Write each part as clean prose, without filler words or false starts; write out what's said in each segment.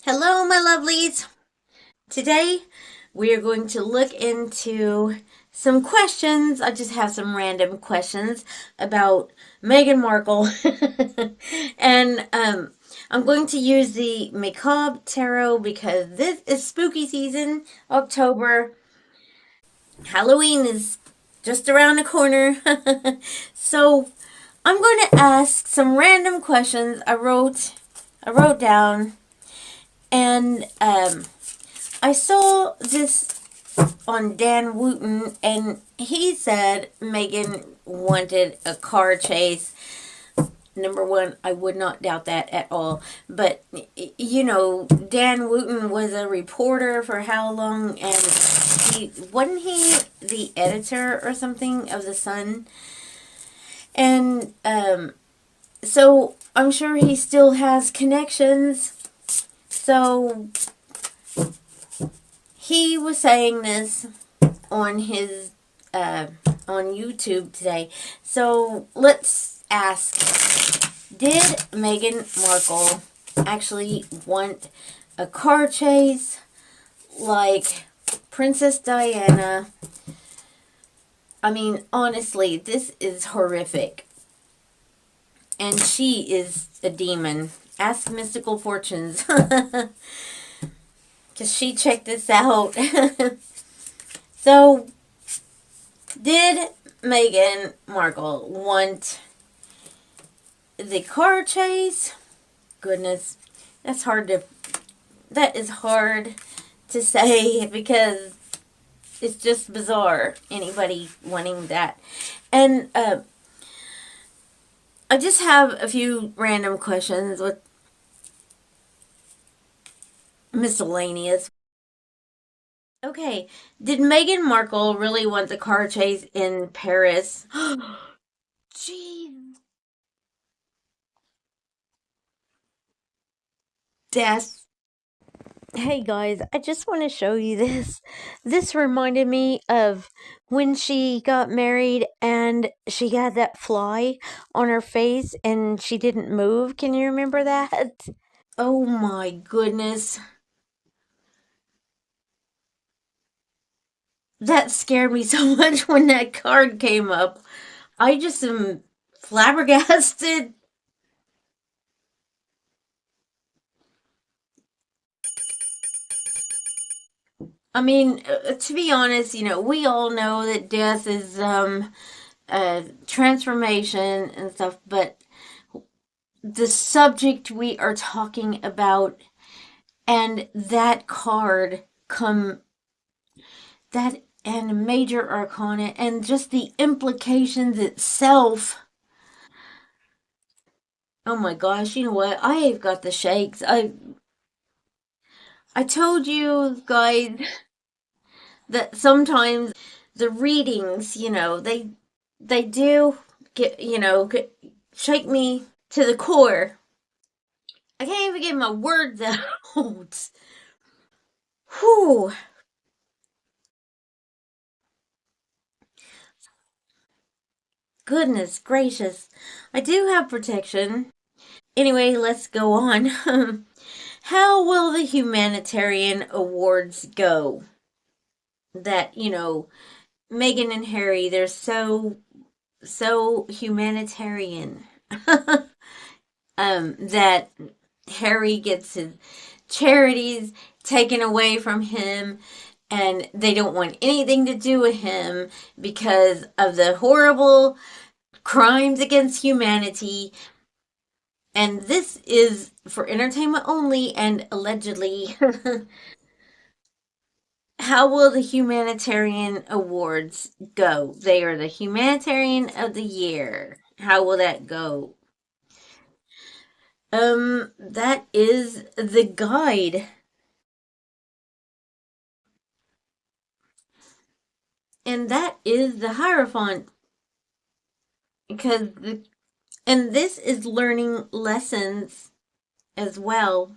Hello, my lovelies. Today we are going to look into some questions. I just have some random questions about Meghan Markle. and I'm going to use the Macabre Tarot because this is spooky season, October. Halloween is just around the corner. So I'm going to ask some random questions I wrote down and I saw this on Dan Wooten, and he said Meghan wanted a car chase. Number one, I would not doubt that at all. But Dan Wooten was a reporter for how long, and he wasn't he the editor or something of the Sun, and so I'm sure he still has connections. So he was saying this on his on YouTube today. So let's ask: did Meghan Markle actually want a car chase like Princess Diana? I mean, honestly, this is horrific, and she is a demon. Ask Mystical Fortunes, because she checked this out. So did Meghan Markle want the car chase? Goodness, that's hard to. That is hard to say because it's just bizarre. Anybody wanting that, and I just have a few random questions with miscellaneous. Okay, did Meghan Markle really want the car chase in Paris? Jeez, that's. Hey guys, I just want to show you this. This reminded me of when she got married and she had that fly on her face and she didn't move. Can you remember that? Oh my goodness. That scared me so much when that card came up. I just am flabbergasted. I mean, to be honest, we all know that death is transformation and stuff, but the subject we are talking about and that card come that and major arcana and just the implications itself. Oh my gosh, you know what? I've got the shakes. I told you guys that sometimes the readings, they do shake me to the core. I can't even get my words out. Whew. Goodness gracious. I do have protection. Anyway, let's go on. How will the humanitarian awards go? That, Meghan and Harry, they're so humanitarian. That Harry gets his charities taken away from him and they don't want anything to do with him because of the horrible crimes against humanity. And this is for entertainment only and allegedly. How will the humanitarian awards go? They are the humanitarian of the year. How will that go? That is the guide. And that is the Hierophant. Because and this is learning lessons as well.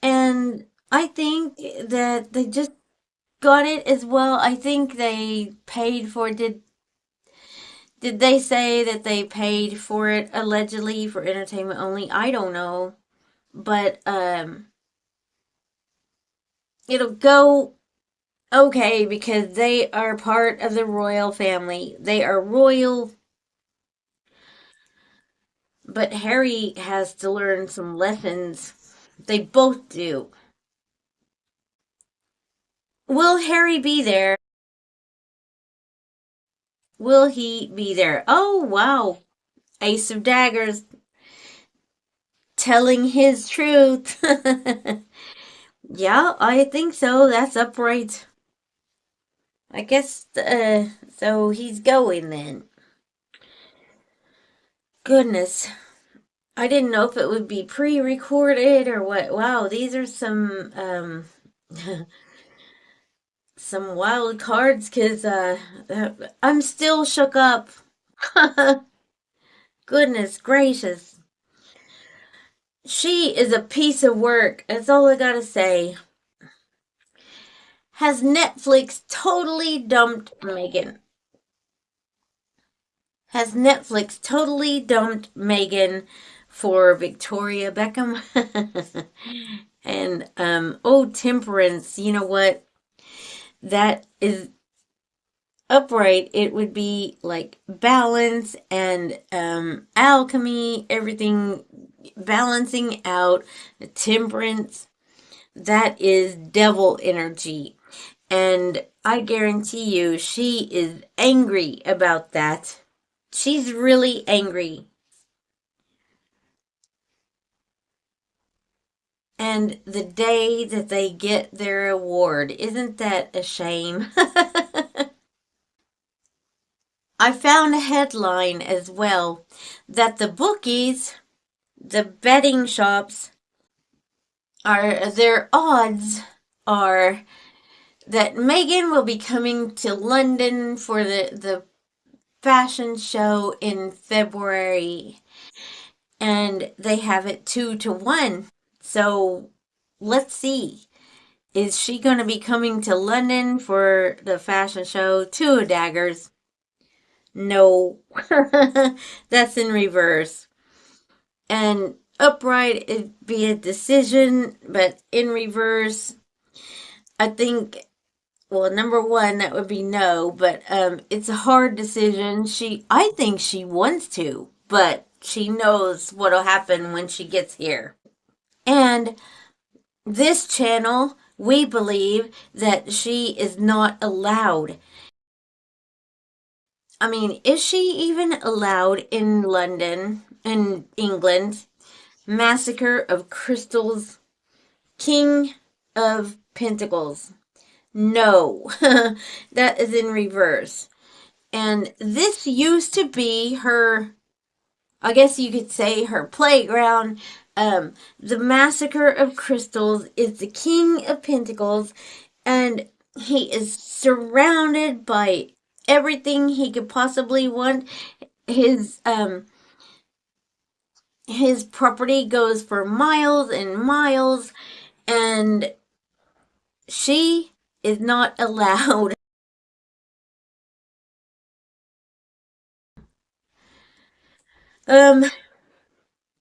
And I think that they just got it as well. I think they paid for it. Did they say that they paid for it allegedly for entertainment only? I don't know. but it'll go okay because they are part of the royal family. They are royal, but Harry has to learn some lessons. They both do. Will Harry be there? Will he be there? Oh, wow. Ace of Daggers telling his truth. Yeah, I think so. That's upright. I guess, so he's going then. Goodness. I didn't know if it would be pre-recorded or what. Wow, these are some, some wild cards because, I'm still shook up. Goodness gracious. She is a piece of work. That's all I gotta say. Has Netflix totally dumped Meghan? Has Netflix totally dumped Meghan for Victoria Beckham? And oh, temperance, you know what? That is upright. It would be like balance and alchemy, everything balancing out, temperance. That is devil energy. And I guarantee you, she is angry about that. She's really angry. And the day that they get their award, isn't that a shame? I found a headline as well that the bookies, the betting shops, are their odds are that Meghan will be coming to London for the fashion show in February, and they have it 2-1. So let's see. Is she going to be coming to London for the fashion show? Two of daggers. No. That's in reverse. And upright, it'd be a decision, but in reverse, I think, well, number one, that would be no, but it's a hard decision. I think she wants to, but she knows what'll happen when she gets here. And this channel, we believe that she is not allowed. I mean, is she even allowed in London, in England? Massacre of Crystals, King of Pentacles. No, that is in reverse. And this used to be her, I guess you could say, her playground. The Massacre of Crystals is the King of Pentacles, and he is surrounded by everything he could possibly want. His um his property goes for miles and miles, and she is not allowed. Um,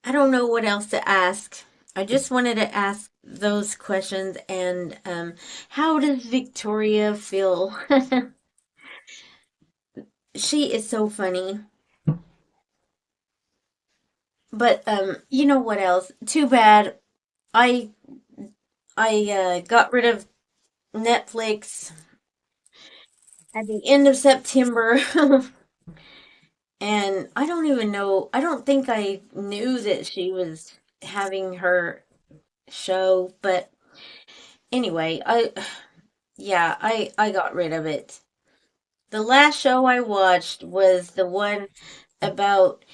I don't know what else to ask. I just wanted to ask those questions. And how does Victoria feel? She is so funny. But you know what else? Too bad. I I got rid of Netflix at the end of September. And I don't even know. I don't think I knew that she was having her show, but anyway, I got rid of it. The last show I watched was the one about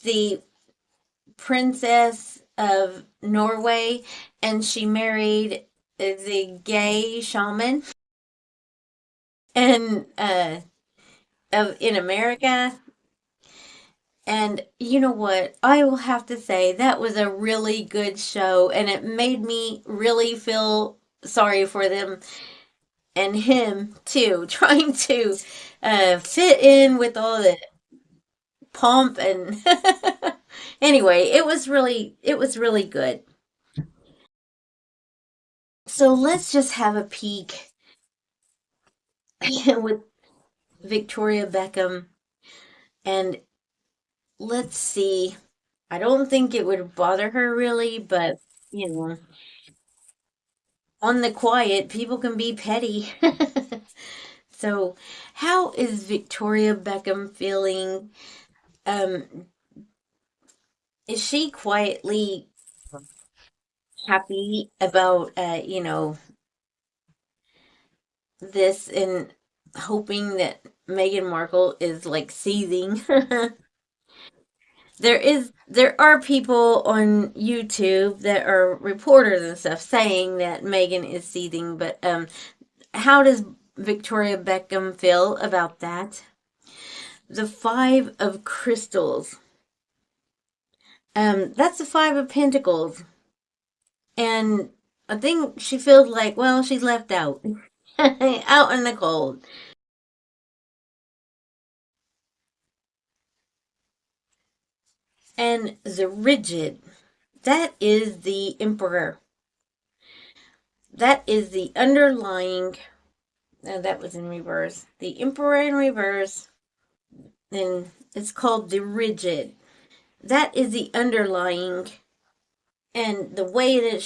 the princess of Norway, and she married the gay shaman and of in America. And you know what? I will have to say that was a really good show, and it made me really feel sorry for them and him too, trying to fit in with all the pomp and Anyway, it was really good. So let's just have a peek with Victoria Beckham, and let's see. I don't think it would bother her really, but you know, on the quiet, people can be petty. So, how is Victoria Beckham feeling? Um, is she quietly happy about this and hoping that Meghan Markle is like seething? There are people on YouTube that are reporters and stuff saying that Meghan is seething, but how does Victoria Beckham feel about that? The Five of Crystals. That's the Five of Pentacles. And I think she feels like, well, she's left out. Out in the cold. And the rigid, that is the emperor. That is the underlying, that was in reverse. The emperor in reverse, and it's called the rigid. That is the underlying, and the way that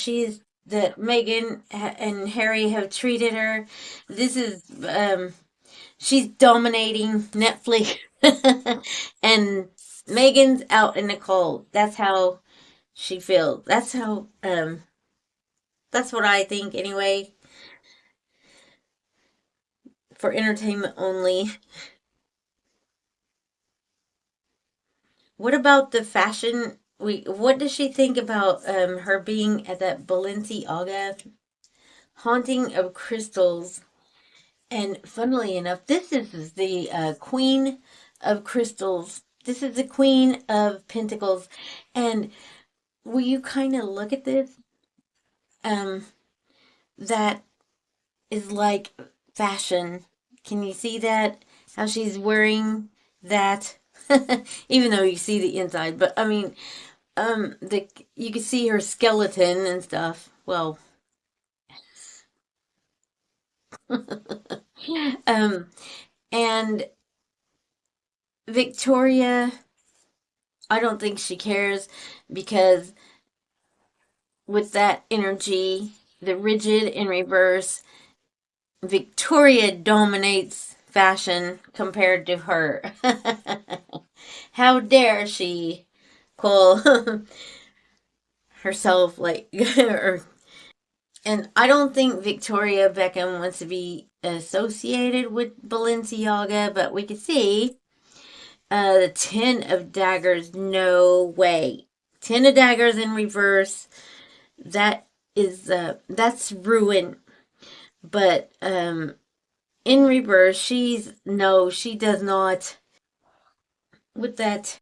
Meghan and Harry have treated her, this is, she's dominating Netflix. And Megan's out in the cold. That's how she feels. That's what I think anyway, for entertainment only. What about the fashion? What does she think about her being at that Balenciaga haunting of crystals? And funnily enough, this is the Queen of Crystals. This is the Queen of Pentacles. And will you kind of look at this? Um, that is like fashion. Can you see that? How she's wearing that? Even though you see the inside, but I mean, the you can see her skeleton and stuff. Well, um, and Victoria, I don't think she cares because with that energy, the rigid in reverse, Victoria dominates fashion compared to her. How dare she call herself like and I don't think Victoria Beckham wants to be associated with Balenciaga, but we can see the Ten of Daggers. No way. Ten of Daggers in reverse. That is that's ruin. But in reverse, she's no, she does not. With that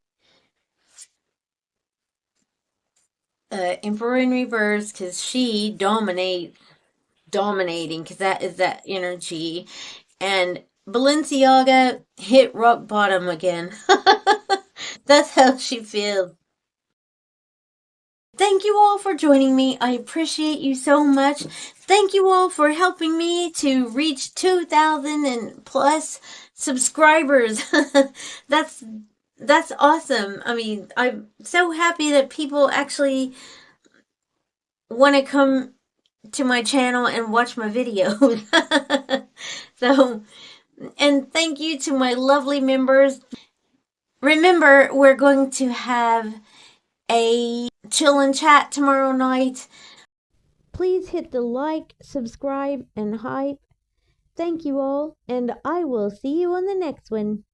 Emperor in reverse, because she dominating, because that is that energy. And Balenciaga hit rock bottom again. That's how she feels. Thank you all for joining me. I appreciate you so much. Thank you all for helping me to reach 2,000 and plus subscribers. that's that's awesome. I mean, I'm so happy that people actually want to come to my channel and watch my videos. So, and thank you to my lovely members. Remember, we're going to have a chill and chat tomorrow night. Please hit the like, subscribe, and hype. Thank you all, and I will see you on the next one.